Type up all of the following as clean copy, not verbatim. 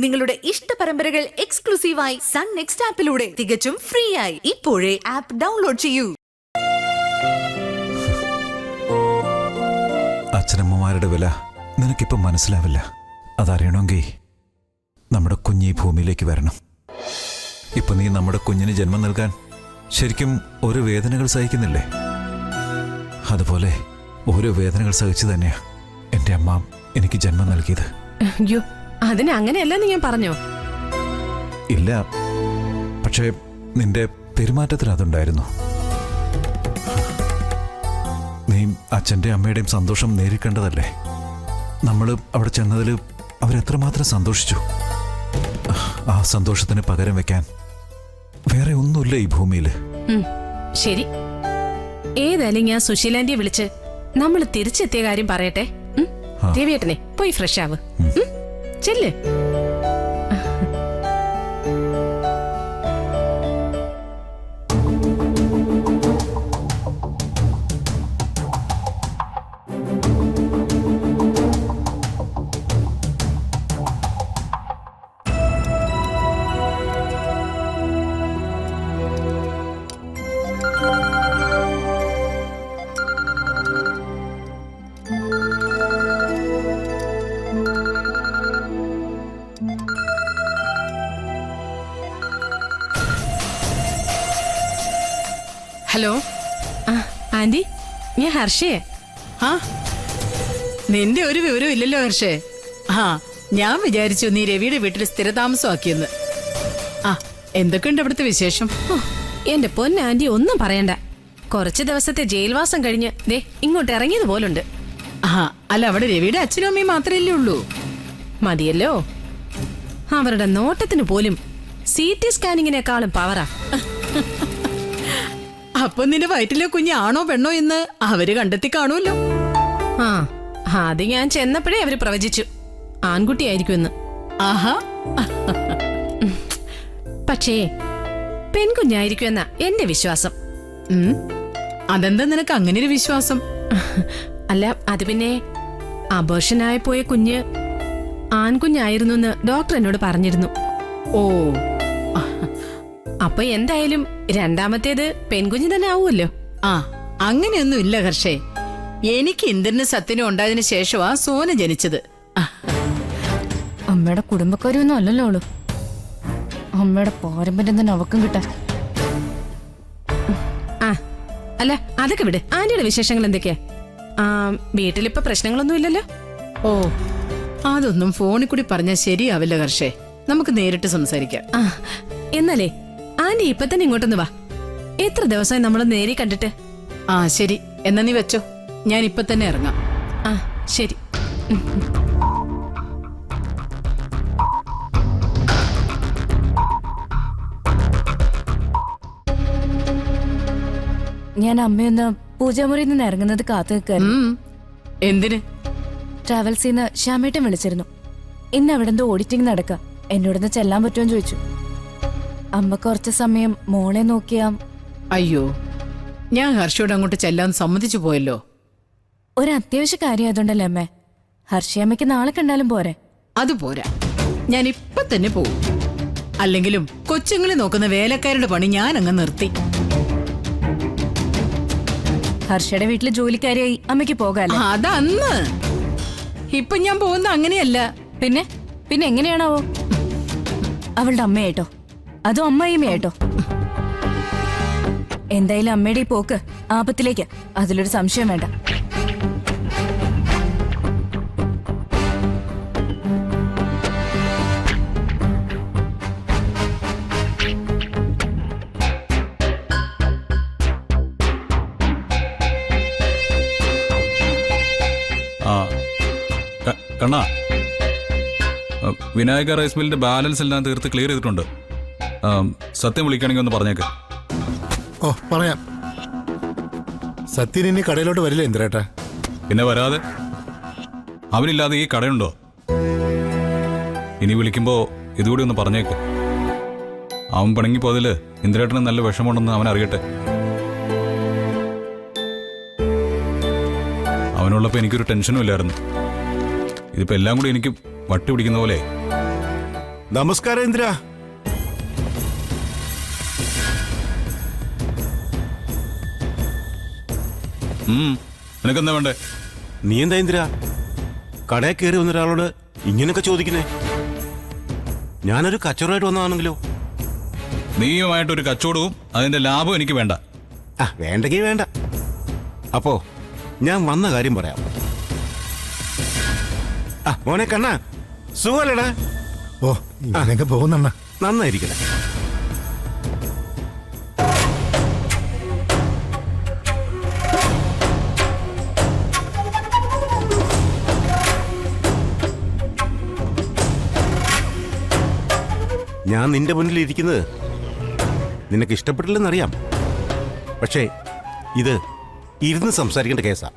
നിങ്ങളുടെ ഇഷ്ട പരമ്പരകൾ എക്സ്ക്ലൂസീവായി സൺ നെക്സ്റ്റ് ആപ്പിലൂടെ തികച്ചും ഫ്രീ ആയി ഇപ്പോഴേ ആപ്പ് ഡൗൺലോഡ് ചെയ്യൂ. അച്ഛനമ്മമാരുടെ വില നിനക്കിപ്പം മനസ്സിലാവില്ല. അതറിയണമെങ്കിൽ നമ്മുടെ കുഞ്ഞ് ഈ ഭൂമിയിലേക്ക് വരണം. ഇപ്പൊ നീ നമ്മുടെ കുഞ്ഞിന് ജന്മം നൽകാൻ ശരിക്കും ഓരോ വേദനകൾ സഹിക്കുന്നില്ലേ? അതുപോലെ ഓരോ വേദനകൾ സഹിച്ചു തന്നെയാ എൻ്റെ അമ്മ എനിക്ക് ജന്മം നൽകിയത്. അയ്യോ, അതിന് അങ്ങനെയല്ലെന്ന് ഞാൻ പറഞ്ഞോ? ഇല്ല, പക്ഷേ നിന്റെ പെരുമാറ്റത്തിൽ അതുണ്ടായിരുന്നു. നീ അച്ഛൻ്റെ അമ്മയുടെയും സന്തോഷം നേരിക്കേണ്ടതല്ലേ? നമ്മൾ അവിടെ ചെന്നതിൽ അവരെത്രമാത്രം സന്തോഷിച്ചു. ആ സന്തോഷത്തിന് പകരം വെക്കാൻ വേറെ ഒന്നുമില്ല ഈ ഭൂമിയിൽ. ശരി, ഏതായാലും ഞാൻ സുശീലാന്റിയെ വിളിച്ച് നമ്മൾ തിരിച്ചെത്തിയ കാര്യം പറയട്ടെ. ദേവിയേട്ടനെ പോയി ഫ്രഷ് ആവ്. ചെല്ല്. ഹലോ. ആന്റി, ഞാൻ ഹർഷയെ. നിന്റെ ഒരു വിവരം ഇല്ലല്ലോ ഹർഷേ. ഞാൻ വിചാരിച്ചു നീ രവിയുടെ വീട്ടിൽ സ്ഥിരതാമസമാക്കിയെന്ന്. എന്തൊക്കെയുണ്ട് അവിടുത്തെ വിശേഷം? എന്റെ പൊന്ന ആന്റി, ഒന്നും പറയണ്ട. കുറച്ച് ദിവസത്തെ ജയിൽവാസം കഴിഞ്ഞ് ദേ ഇങ്ങോട്ട് ഇറങ്ങിയത് പോലുണ്ട്. അല്ല, അവിടെ രവിയുടെ അച്ഛനും അമ്മയും മാത്രമല്ലേ ഉള്ളൂ? മതിയല്ലോ. അവരുടെ നോട്ടത്തിന് പോലും CT സ്കാനിങ്ങിനേക്കാളും പവറാ. അപ്പൊ നിന്റെ വയറ്റിലെ കുഞ്ഞ് ആണോ പെണ്ണോ എന്ന് അവര് കണ്ടെത്തി കാണുമല്ലോ. അത് ഞാൻ ചെന്നപ്പോഴേ അവര് പ്രവചിച്ചു ആൺകുട്ടിയായിരിക്കുമെന്ന്. പക്ഷേ പെൺകുഞ്ഞായിരിക്കുമെന്നാ എന്റെ വിശ്വാസം. അതെന്താ നിനക്ക് അങ്ങനെ ഒരു വിശ്വാസം? അല്ല, അത് പിന്നെ അബോർഷനായി പോയ കുഞ്ഞ് ആൺകുഞ്ഞായിരുന്നു എന്ന് ഡോക്ടർ എന്നോട് പറഞ്ഞിരുന്നു. ഓ, അപ്പൊ എന്തായാലും രണ്ടാമത്തേത് പെൺകുഞ്ഞ് തന്നെ ആവുമല്ലോ. അങ്ങനെയൊന്നും ഇല്ല ഹർഷേ. എനിക്ക് ഇന്ദ്രന് സത്യനും ഉണ്ടായതിനു ശേഷമാ സോന ജനിച്ചത്. അമ്മയുടെ കുടുംബക്കാരൊന്നും അല്ലല്ലോ അവള്. അമ്മയുടെ പാരമ്പര്യം തന്നെ അവക്കും കിട്ടാൻ. അല്ല, അതൊക്കെ വിട്. ആന്റിയുടെ വിശേഷങ്ങൾ എന്തൊക്കെയാ? വീട്ടിലിപ്പോ പ്രശ്നങ്ങളൊന്നും ഇല്ലല്ലോ? ഓ, അതൊന്നും ഫോണിൽ കൂടി പറഞ്ഞാൽ ശരിയാവില്ല ഹർഷേ. നമുക്ക് നേരിട്ട് സംസാരിക്കാം. എന്നാലേ ആന്റി ഇപ്പൊ തന്നെ ഇങ്ങോട്ടൊന്ന് വാ. എത്ര ദിവസമായി നമ്മൾ നേരി കണ്ടിട്ട്? ശരി, എന്നാ നീ വെച്ചോ, ഞാൻ ഇപ്പൊ തന്നെ ഇറങ്ങാം. ശരി. ഞാൻ അമ്മയൊന്ന് പൂജാമുറിയിൽ നിന്ന് ഇറങ്ങുന്നത് കാത്തു നിൽക്കായിരുന്നു. എന്തിന്? ട്രാവൽസിന്ന് ശ്യാമേട്ടൻ വിളിച്ചിരുന്നു. ഇന്ന് അവിടെന്തോ ഓഡിറ്റിംഗ് നടക്ക. എന്നോടൊന്ന് ചെല്ലാൻ പറ്റുമെന്ന് ചോദിച്ചു. അമ്മ കുറച്ച് സമയം മോളെ നോക്കിയാ. അയ്യോ, ഞാൻ ഹർഷയോട് അങ്ങോട്ട് ചെല്ലാൻ സമ്മതിച്ചു പോയല്ലോ. ഒരു അത്യാവശ്യ കാര്യം ആയതുകൊണ്ടല്ലേ അമ്മേ. ഹർഷയമ്മയ്ക്ക് നാളെ കണ്ടാലും പോരെ? അത് പോരാ, ഞാൻ ഇപ്പൊ തന്നെ പോകും. അല്ലെങ്കിലും കൊച്ചുങ്ങളെ നോക്കുന്ന വേലക്കാരുടെ പണി ഞാൻ അങ്ങ് നിർത്തി. ഹർഷയുടെ വീട്ടില് ജോലിക്കാരിയായി അമ്മയ്ക്ക് പോകാല്ലേ? അതന്ന്. ഇപ്പൊ ഞാൻ പോകുന്ന അങ്ങനെയല്ല. പിന്നെ പിന്നെ എങ്ങനെയാണാവോ? അവളുടെ അമ്മയായിട്ടോ അതോ അമ്മായിമ്മയായിട്ടോ? എന്തായാലും അമ്മയുടെ ഈ പോക്ക് ആപത്തിലേക്ക്, അതിലൊരു സംശയം വേണ്ട. കണ്ണാ, വിനായക റൈസ് മില്ലിന്റെ ബാലൻസ് എല്ലാം തീർത്ത് ക്ലിയർ ചെയ്തിട്ടുണ്ട്. സത്യം വിളിക്കുകയാണെങ്കിൽ ഒന്ന് പറഞ്ഞേക്ക്. ഓ, പറയാം. സത്യൻ ഇനി കടയിലോട്ട് വരില്ല ഇന്ദ്രേട്ടാ? പിന്നെ വരാതെ. അവനില്ലാതെ ഈ കടയുണ്ടോ? ഇനി വിളിക്കുമ്പോ ഇതുകൂടി ഒന്ന് പറഞ്ഞേക്ക്. അവൻ പിണങ്ങിപ്പോതില് ഇന്ദ്രേട്ടന് നല്ല വിഷമമുണ്ടെന്ന് അവൻ അറിയട്ടെ. അവനുള്ളപ്പോൾ എനിക്കൊരു ടെൻഷനും ഇല്ലായിരുന്നു. ഇതിപ്പോൾ എല്ലാം കൂടി എനിക്ക് വട്ടി പിടിക്കുന്ന പോലെ. നമസ്കാരം ഇന്ദ്ര. നിനക്കെന്താ വേണ്ടേ? നീ എന്താ ഇന്ദ്ര കടയിൽ കയറി വന്ന ഒരാളോട് ഇങ്ങനെയൊക്കെ ചോദിക്കുന്നേ? ഞാനൊരു കച്ചവടമായിട്ട് വന്നതാണെങ്കിലോ? നീയുമായിട്ടൊരു കച്ചവടവും അതിന്റെ ലാഭവും എനിക്ക് വേണ്ട. വേണ്ടെങ്കിൽ വേണ്ട. അപ്പോ ഞാൻ വന്ന കാര്യം പറയാം. മോനെ കണ്ണാ, സുഖമല്ലടാ? ഓ ഇങ്ങനെയൊക്കെ പോകുന്നണ്ണ. നന്നായിരിക്കണേ. ഞാൻ നിന്റെ മുന്നിൽ ഇരിക്കുന്നത് നിനക്ക് ഇഷ്ടപ്പെട്ടില്ലെന്നറിയാം. പക്ഷേ ഇത് ഇരുന്ന് സംസാരിക്കേണ്ട കേസാ.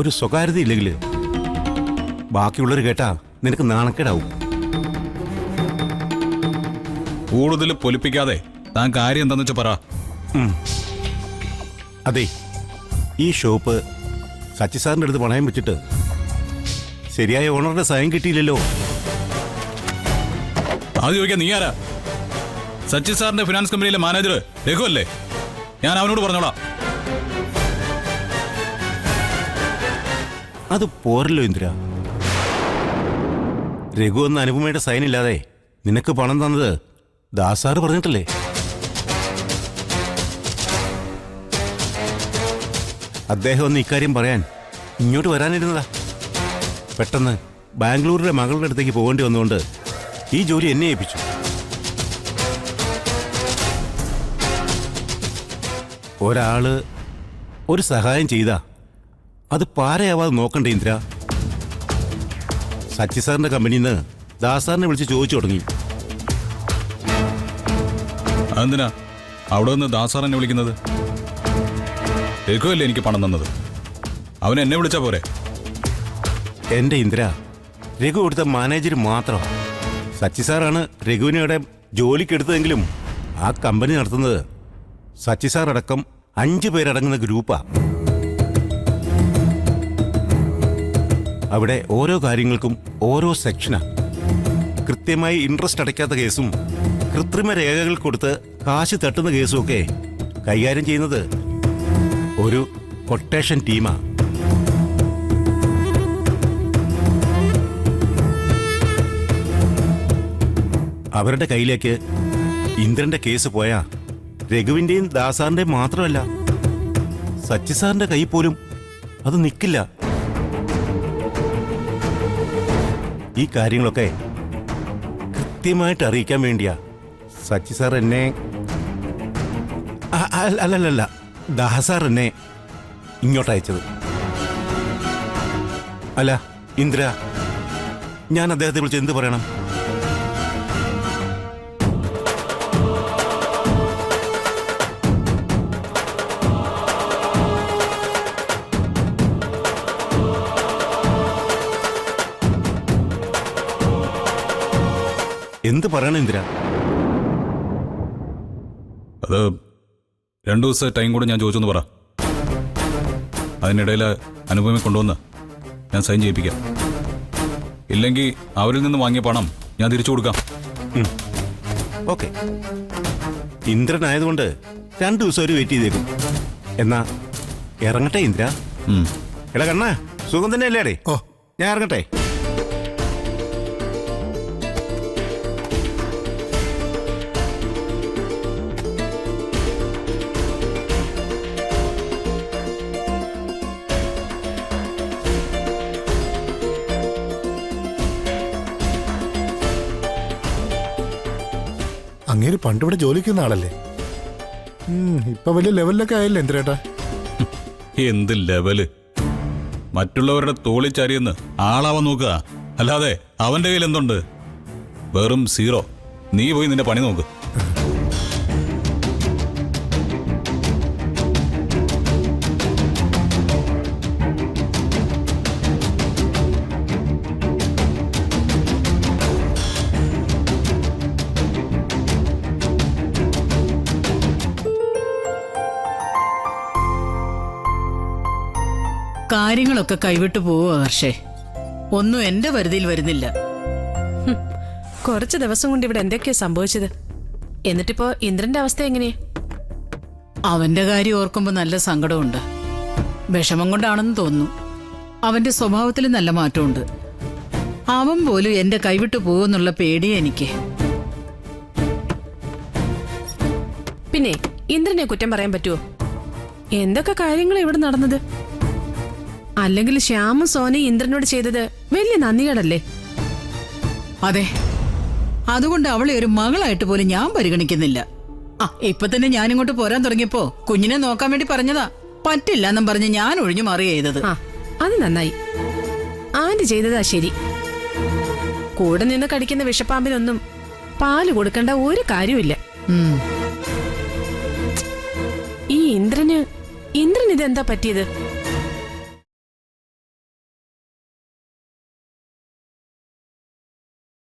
ഒരു സ്വകാര്യത ഇല്ലെങ്കിൽ ബാക്കിയുള്ളവർ കേട്ടാ നിനക്ക് നാണക്കേടാവും. കൂടുതൽ പൊലിപ്പിക്കാതെ താൻ കാര്യം എന്താന്ന് വെച്ചാ പറ. അതെ, ഈ ഷോപ്പ് സച്ചി സാറിൻ്റെ അടുത്ത് പണയം വെച്ചിട്ട് ശരിയായ ഓണറുടെ സഹായം കിട്ടിയില്ലല്ലോ. അത് ചോദിക്കാൻ നീ ആരാ? സച്ചി സാറിന്റെ ഫിനാൻസ് കമ്പനിയിലെ മാനേജർ രഘു അല്ലേ? ഞാൻ അവനോട് പറഞ്ഞോളാം. അത് പോരല്ലോ ഇന്ദ്ര. രഘു എന്ന അനുപമയുടെ സൈൻ ഇല്ലാതെ നിനക്ക് പണം തന്നത് ദാസാറ് പറഞ്ഞിട്ടല്ലേ? അദ്ദേഹം ഒന്ന് ഇക്കാര്യം പറയാൻ ഇങ്ങോട്ട് വരാനിരുന്നതാ. പെട്ടെന്ന് ബാംഗ്ലൂരിലെ മകളുടെ അടുത്തേക്ക് പോകേണ്ടി വന്നുകൊണ്ട് ഈ ജോലി എന്നെ ഏൽപ്പിച്ചു. ഒരാള് ഒരു സഹായം ചെയ്താ അത് പാരയാവാതെ നോക്കണ്ടേ ഇന്ദ്ര? സച്ചി സാറിന്റെ കമ്പനിയിൽ നിന്ന് ദാസാറിനെ വിളിച്ച് ചോദിച്ചു തുടങ്ങി. അതെന്തിനാ അവിടെ നിന്ന് ദാസാർ എന്നെ വിളിക്കുന്നത്? രഘുവല്ലേ എനിക്ക് പണം തന്നത്, അവൻ എന്നെ വിളിച്ചാ പോരെ? എന്റെ ഇന്ദ്ര, രഘു കൊടുത്ത മാനേജർ മാത്രമാണ്. സച്ചി സാറാണ് രഘുവിനെ അവിടെ ജോലിക്കെടുത്തതെങ്കിലും ആ കമ്പനി നടത്തുന്നത് സച്ചി സാർ അടക്കം 5 പേരടങ്ങുന്ന ഗ്രൂപ്പാ. അവിടെ ഓരോ കാര്യങ്ങൾക്കും ഓരോ സെക്ഷനാ. കൃത്യമായി ഇൻട്രസ്റ്റ് അടയ്ക്കാത്ത കേസും കൃത്രിമ രേഖകൾ കൊടുത്ത് കാശ് തട്ടുന്ന കേസും ഒക്കെ കൈകാര്യം ചെയ്യുന്നത് ഒരു കൊട്ടേഷൻ ടീമാ. അവരുടെ കയ്യിലേക്ക് ഇന്ദ്രന്റെ കേസ് പോയാ രഘുവിന്റെയും ദാസാറിന്റെയും മാത്രമല്ല, സച്ചി സാറിന്റെ കൈ പോലും അത് നിൽക്കില്ല. ഈ കാര്യങ്ങളൊക്കെ കൃത്യമായിട്ട് അറിയിക്കാൻ വേണ്ടിയാ സച്ചി സാർ എന്നെ അല്ലല്ല ദാസാർ എന്നെ ഇങ്ങോട്ട് അയച്ചത്. അല്ല ഇന്ദ്ര, ഞാൻ അദ്ദേഹത്തെ വിളിച്ച് എന്ത് പറയണം? എന്ത് പറയണം ഇന്ദ്ര? അത് 2 ദിവസം ടൈം കൂടെ ഞാൻ ചോദിച്ചൊന്ന് പറ. അതിനിടയിൽ അനുപമയെ കൊണ്ടുവന്ന് ഞാൻ സൈൻ ചെയ്യിപ്പിക്കാം. ഇല്ലെങ്കിൽ അവരിൽ നിന്ന് വാങ്ങിയ പണം ഞാൻ തിരിച്ചു കൊടുക്കാം. ഓക്കെ, ഇന്ദ്രനായതുകൊണ്ട് 2 ദിവസം ഒരു വെയിറ്റ് ചെയ്തേക്കും. എന്നാ ഇറങ്ങട്ടെ ഇന്ദ്ര? എടാ കണ്ണാ, സുഖം തന്നെ അല്ലേടേ? ഓ, ഞാൻ ഇറങ്ങട്ടെ. അങ്ങേര് പണ്ടിവിടെ ജോലിക്കുന്ന ആളല്ലേ? ഇപ്പൊ വലിയ ലെവലിലൊക്കെ ആയില്ലേ ഇന്ദ്രേട്ടാ? എന്ത് ലെവല്? മറ്റുള്ളവരുടെ തോളിച്ചരിയെന്ന് ആളാവാൻ നോക്കുക, അല്ലാതെ അവന്റെ കയ്യിൽ എന്തുണ്ട്? വെറും 0. നീ പോയി നിന്റെ പണി നോക്ക്. കാര്യങ്ങളൊക്കെ കൈവിട്ടു പോവുക ഹർഷേ. ഒന്നും എന്റെ പരിധിയിൽ വരുന്നില്ല. കുറച്ച് ദിവസം കൊണ്ട് ഇവിടെ എന്തൊക്കെയാ സംഭവിച്ചത്? എന്നിട്ടിപ്പോ ഇന്ദ്രന്റെ അവസ്ഥ എങ്ങനെയാ? അവന്റെ കാര്യം ഓർക്കുമ്പോ നല്ല സങ്കടമുണ്ട്. വിഷമം കൊണ്ടാണെന്ന് തോന്നുന്നു. അവന്റെ സ്വഭാവത്തിൽ നല്ല മാറ്റമുണ്ട്. അവൻ പോലും എന്റെ കൈവിട്ടു പോകുന്നുള്ള പേടിയെ എനിക്ക്. പിന്നെ ഇന്ദ്രനെ കുറ്റം പറയാൻ പറ്റുമോ? എന്തൊക്കെ കാര്യങ്ങൾ ഇവിടെ നടന്നത്? അല്ലെങ്കിൽ ശ്യാമും സോനയും ഇന്ദ്രനോട് ചെയ്തത് വലിയ നന്ദികേടല്ലേ? അതെ, അതുകൊണ്ട് അവളെ ഒരു മകളായിട്ട് പോലും ഞാൻ പരിഗണിക്കുന്നില്ല. ഇപ്പൊ തന്നെ ഞാനിങ്ങോട്ട് പോരാൻ തുടങ്ങിയപ്പോ കുഞ്ഞിനെ നോക്കാൻ വേണ്ടി പറഞ്ഞതാ. പറ്റില്ല എന്നും പറഞ്ഞ് ഞാൻ ഒഴിഞ്ഞു മാറി ചെയ്തത്. അത് നന്നായി. ആന്റി ചെയ്തതാ ശരി. കൂടെ നിന്ന് കടിക്കുന്ന വിഷപ്പാമ്പിനൊന്നും പാല് കൊടുക്കേണ്ട ഒരു കാര്യമില്ല. ഈ ഇന്ദ്രന് ഇതെന്താ പറ്റിയത്?